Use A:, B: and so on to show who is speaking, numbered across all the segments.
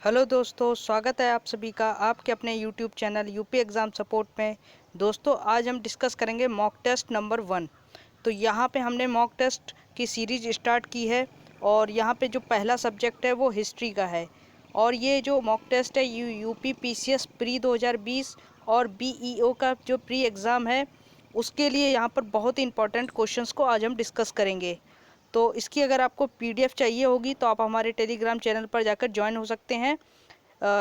A: Hello दोस्तों, स्वागत है आप सभी का आपके अपने YouTube channel UP exam support में। दोस्तों, आज हम डिस्कस करेंगे मॉक टेस्ट नंबर 1। तो यहाँ पे हमने मॉक टेस्ट की सीरीज स्टार्ट की है और यहाँ पे जो पहला सब्जेक्ट है वो हिस्ट्री का है। और ये जो मॉक टेस्ट है यूपी पीसीएस प्री 2020 और बीईओ का जो प्री एग्ज़ाम है उसके लिए यहाँ पर बहुत ही इंपॉर्टेंट क्वेश्चंस को आज हम डिस्कस करेंगे। तो इसकी अगर आपको पीडीएफ चाहिए होगी तो आप हमारे टेलीग्राम चैनल पर जाकर ज्वाइन हो सकते हैं।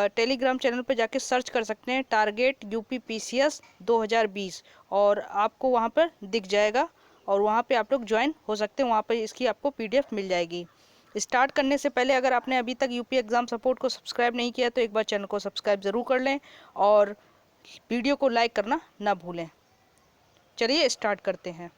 A: टेलीग्राम चैनल पर जाकर सर्च कर सकते हैं टारगेट यूपी पीसीएस 2020 और आपको वहां पर दिख जाएगा और वहां पे आप लोग ज्वाइन हो सकते हैं। वहां पर इसकी आपको पीडीएफ मिल जाएगी। स्टार्ट करने से पहले अगर आपने अभी तक यूपी एग्ज़ाम सपोर्ट को सब्सक्राइब नहीं किया तो एक बार चैनल को सब्सक्राइब ज़रूर कर लें और वीडियो को लाइक करना ना भूलें। चलिए स्टार्ट करते हैं।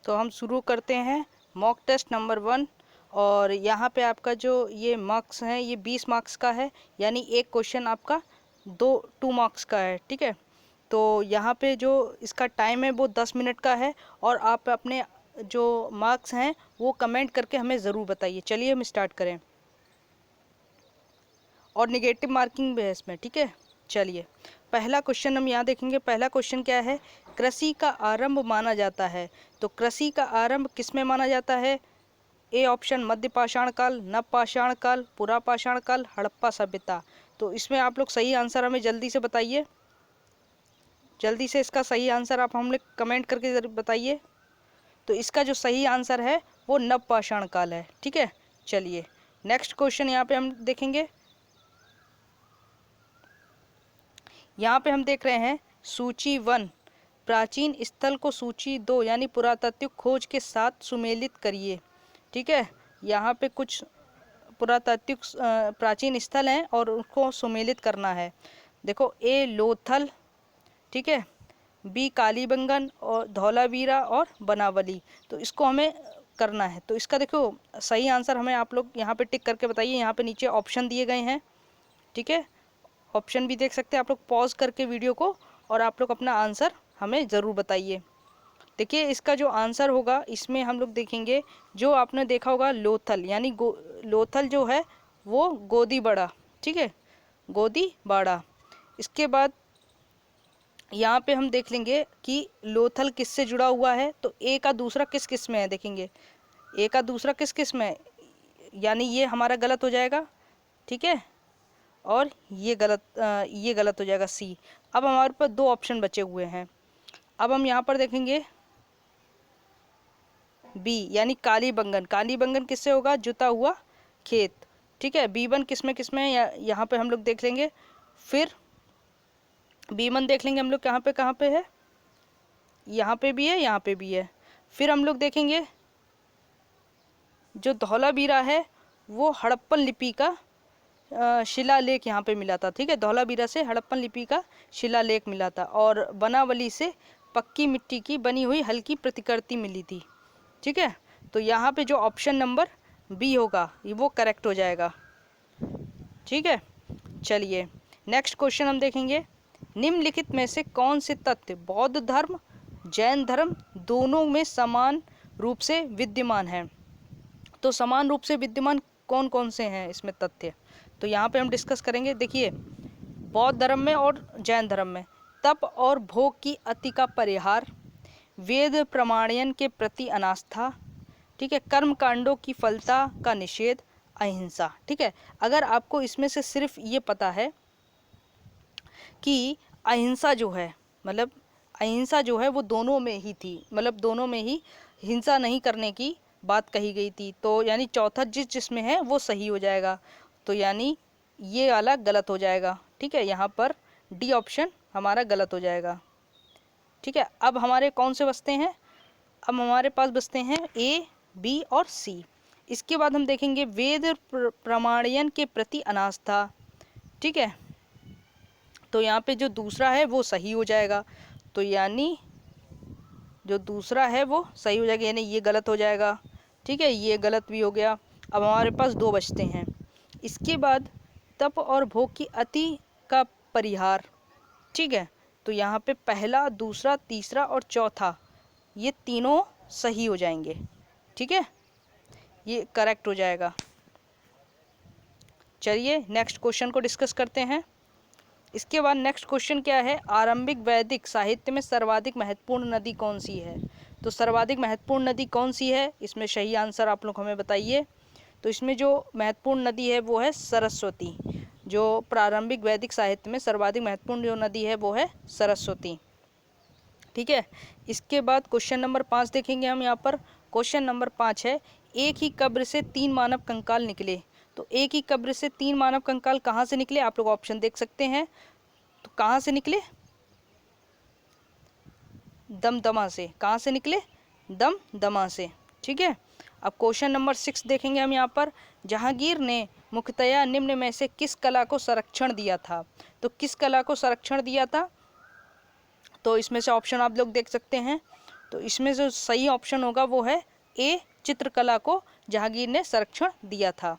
A: तो हम शुरू करते हैं मॉक टेस्ट नंबर 1। और यहाँ पे आपका जो ये मार्क्स हैं ये 20 मार्क्स का है, यानी एक क्वेश्चन आपका 2 मार्क्स का है। ठीक है, तो यहाँ पे जो इसका टाइम है वो 10 मिनट का है और आप अपने जो मार्क्स हैं वो कमेंट करके हमें ज़रूर बताइए। चलिए हम स्टार्ट करें। और निगेटिव मार्किंग भी है इसमें। ठीक है, चलिए पहला क्वेश्चन हम यहाँ देखेंगे। पहला क्वेश्चन क्या है? कृषि का आरंभ माना जाता है। तो कृषि का आरंभ किसमें माना जाता है? ए ऑप्शन मध्य पाषाण काल, नव पाषाण काल, पुरा पाषाण काल, हड़प्पा सभ्यता। तो इसमें आप लोग सही आंसर हमें जल्दी से बताइए। जल्दी से इसका सही आंसर आप हम लोग कमेंट करके जरूर बताइए। तो इसका जो सही आंसर है वो नव पाषाण काल है। ठीक है, चलिए नेक्स्ट क्वेश्चन यहाँ पे हम देखेंगे। यहाँ पे हम देख रहे हैं सूची 1 प्राचीन स्थल को सूची 2 यानी पुरातात्विक खोज के साथ सुमेलित करिए। ठीक है, यहाँ पे कुछ पुरातात्विक प्राचीन स्थल हैं और उनको सुमेलित करना है। देखो, ए लोथल, ठीक है, बी कालीबंगन और धौलावीरा और बनावली। तो इसको हमें करना है। तो इसका देखो सही आंसर हमें आप लोग यहाँ पे टिक करके बताइए। यहाँ पे नीचे ऑप्शन दिए गए हैं। ठीक है, ऑप्शन भी देख सकते हैं आप लोग पॉज करके वीडियो को, और आप लोग अपना आंसर हमें ज़रूर बताइए। देखिए इसका जो आंसर होगा इसमें हम लोग देखेंगे, जो आपने देखा होगा लोथल, यानी लोथल जो है वो गोदी बड़ा। ठीक है, गोदी बाड़ा। इसके बाद यहाँ पे हम देख लेंगे कि लोथल किससे जुड़ा हुआ है। तो ए का दूसरा किस किस में है, देखेंगे ए का दूसरा किस किस में है, यानी ये हमारा गलत हो जाएगा। ठीक है, और ये गलत हो जाएगा सी। अब हमारे पास 2 ऑप्शन बचे हुए हैं। अब हम यहाँ पर देखेंगे बी यानी कालीबंगन। कालीबंगन किससे होगा? जुता हुआ खेत। ठीक है, बी वन किसमें यहाँ पे हम लोग देख लेंगे। फिर बी वन देख लेंगे हम लोग कहाँ पे है, यहाँ पे भी है, यहाँ पे भी है। फिर हम लोग देखेंगे जो धौलावीरा है वो हड़प्पन लिपि का शिलालेख यहाँ पे मिला था। ठीक है, धौलावीरा से हड़प्पन लिपि का शिलालेख मिला था और बनावली से पक्की मिट्टी की बनी हुई हल्की प्रतिकृति मिली थी। ठीक है, तो यहाँ पे जो ऑप्शन नंबर बी होगा वो करेक्ट हो जाएगा। ठीक है, चलिए नेक्स्ट क्वेश्चन हम देखेंगे। निम्नलिखित में से कौन से तथ्य बौद्ध धर्म जैन धर्म दोनों में समान रूप से विद्यमान है? तो समान रूप से विद्यमान कौन कौन से हैं इसमें तथ्य? तो यहाँ पे हम डिस्कस करेंगे। देखिए, बौद्ध धर्म में और जैन धर्म में तप और भोग की अति का परिहार, वेद प्रमाणयन के प्रति अनास्था, ठीक है, कर्म कांडों की फलता का निषेध, अहिंसा। ठीक है, अगर आपको इसमें से सिर्फ ये पता है कि अहिंसा जो है, मतलब अहिंसा जो है वो दोनों में ही थी, मतलब दोनों में ही हिंसा नहीं करने की बात कही गई थी, तो यानी चौथा जिसमें है वो सही हो जाएगा। तो यानी ये वाला गलत हो जाएगा। ठीक है, यहाँ पर डी ऑप्शन हमारा गलत हो जाएगा। ठीक है, अब हमारे कौन से बचते हैं? अब हमारे पास बचते हैं ए बी और सी। इसके बाद हम देखेंगे वेद प्रमाणयन के प्रति अनास्था। ठीक है, तो यहाँ पे जो दूसरा है वो सही हो जाएगा। तो यानी जो दूसरा है वो सही हो जाएगा, यानी ये गलत हो जाएगा। ठीक है, ये गलत भी हो गया। अब हमारे पास 2 बचते हैं। इसके बाद तप और भोग की अति का परिहार। ठीक है, तो यहाँ पे पहला, दूसरा, तीसरा और चौथा ये तीनों सही हो जाएंगे। ठीक है, ये करेक्ट हो जाएगा। चलिए नेक्स्ट क्वेश्चन को डिस्कस करते हैं। इसके बाद नेक्स्ट क्वेश्चन क्या है, आरंभिक वैदिक साहित्य में सर्वाधिक महत्वपूर्ण नदी कौन सी है। तो सर्वाधिक महत्वपूर्ण नदी कौन सी है, इसमें सही आंसर आप लोग हमें बताइए। तो इसमें जो महत्वपूर्ण नदी है वो है सरस्वती। जो प्रारंभिक वैदिक साहित्य में सर्वाधिक महत्वपूर्ण जो नदी है वो है सरस्वती। ठीक है। इसके बाद क्वेश्चन नंबर 5 देखेंगे हम यहाँ पर। क्वेश्चन नंबर 5 है, एक ही कब्र से 3 मानव कंकाल निकले। तो एक ही कब्र से 3 मानव कंकाल कहाँ से निकले, आप लोग ऑप्शन देख सकते हैं। तो कहाँ से निकले, दमदमा से। कहाँ से निकले, दमदमा से। ठीक है। अब क्वेश्चन नंबर 6 देखेंगे हम यहाँ पर। जहांगीर ने मुख्यतया निम्न में से किस कला को संरक्षण दिया था। तो किस कला को संरक्षण दिया था, तो इसमें से ऑप्शन आप लोग देख सकते हैं। तो इसमें जो सही ऑप्शन होगा वो है ए, चित्रकला को जहांगीर ने संरक्षण दिया था।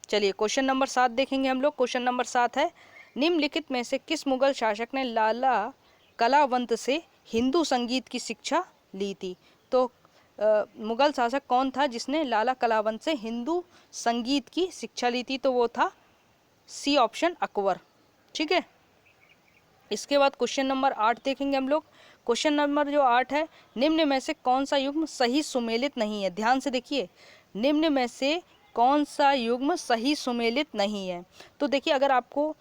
A: चलिए क्वेश्चन नंबर 7 देखेंगे हम लोग। क्वेश्चन नंबर 7 है, निम्नलिखित में से किस मुगल शासक ने लाला कलावंत से हिंदू संगीत की शिक्षा ली थी। तो मुगल शासक कौन था जिसने लाला कलावंत से हिंदू संगीत की शिक्षा ली थी, तो वो था सी ऑप्शन, अकबर। ठीक है। इसके बाद क्वेश्चन नंबर 8 देखेंगे हम लोग। क्वेश्चन नंबर जो 8 है, निम्न में से कौन सा युग्म सही सुमेलित नहीं है। ध्यान से देखिए, निम्न में से कौन सा युग्म सही सुमेलित नहीं है। तो देखिए, अगर आपको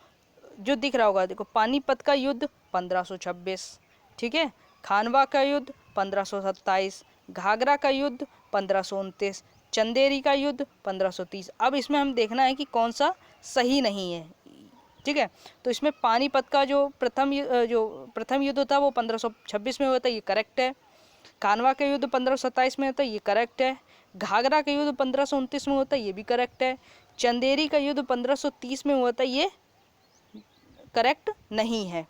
A: जो दिख रहा होगा, देखो पानीपत का युद्ध 1526, ठीक है, खानवा का युद्ध 1527, घाघरा का युद्ध 1529, चंदेरी का युद्ध 1530। अब इसमें हम देखना है कि कौन सा सही नहीं है। ठीक है। तो इसमें पानीपत का जो प्रथम युद्ध था वो 1526 में हुआ था, ये करेक्ट है। खानवा का युद्ध 1527 में होता है, ये करेक्ट है। घाघरा का युद्ध 1529 में होता है, ये भी करेक्ट है। चंदेरी का युद्ध 1530 में हुआ था, ये करेक्ट नहीं है।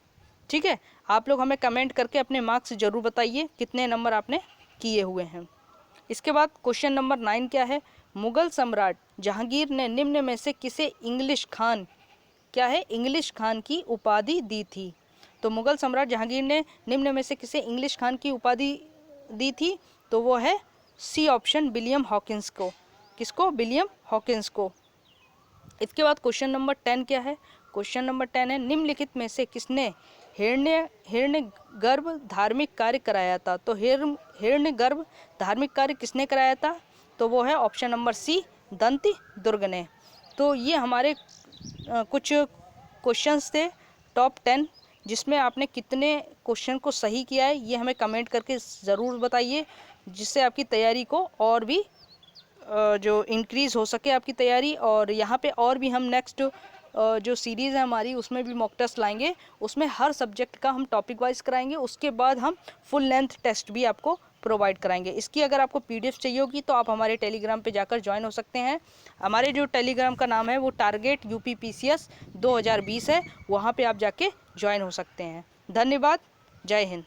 A: ठीक है। आप लोग हमें कमेंट करके अपने मार्क्स जरूर बताइए कितने नंबर आपने किए हुए हैं। इसके बाद क्वेश्चन नंबर 9 क्या है, मुगल सम्राट जहांगीर ने निम्न में से किसे इंग्लिश खान, क्या है, इंग्लिश खान की उपाधि दी थी। तो मुगल सम्राट जहांगीर ने निम्न में से किसे इंग्लिश खान की उपाधि दी थी, तो वो है सी ऑप्शन, विलियम हॉकिंस को। किसको, विलियम हॉकिंस को। इसके बाद क्वेश्चन नंबर 10 क्या है, क्वेश्चन नंबर 10 है, निम्नलिखित में से किसने हिरण्यगर्भ धार्मिक कार्य कराया था। तो हिरण्यगर्भ धार्मिक कार्य किसने कराया था, तो वो है ऑप्शन नंबर सी, दंती दुर्ग ने। तो ये हमारे कुछ क्वेश्चंस थे टॉप 10, जिसमें आपने कितने क्वेश्चन को सही किया है ये हमें कमेंट करके ज़रूर बताइए, जिससे आपकी तैयारी को और भी जो इंक्रीज़ हो सके आपकी तैयारी। और यहाँ पे और भी हम नेक्स्ट जो सीरीज़ है हमारी उसमें भी मॉक टेस्ट लाएंगे, उसमें हर सब्जेक्ट का हम टॉपिक वाइज कराएंगे, उसके बाद हम फुल लेंथ टेस्ट भी आपको प्रोवाइड कराएंगे। इसकी अगर आपको पीडीएफ चाहिए होगी तो आप हमारे टेलीग्राम पे जाकर ज्वाइन हो सकते हैं। हमारे जो टेलीग्राम का नाम है वो टारगेट यूपी पीसीएस 2020 है, वहाँ पे आप जाके ज्वाइन हो सकते हैं। धन्यवाद, जय हिंद।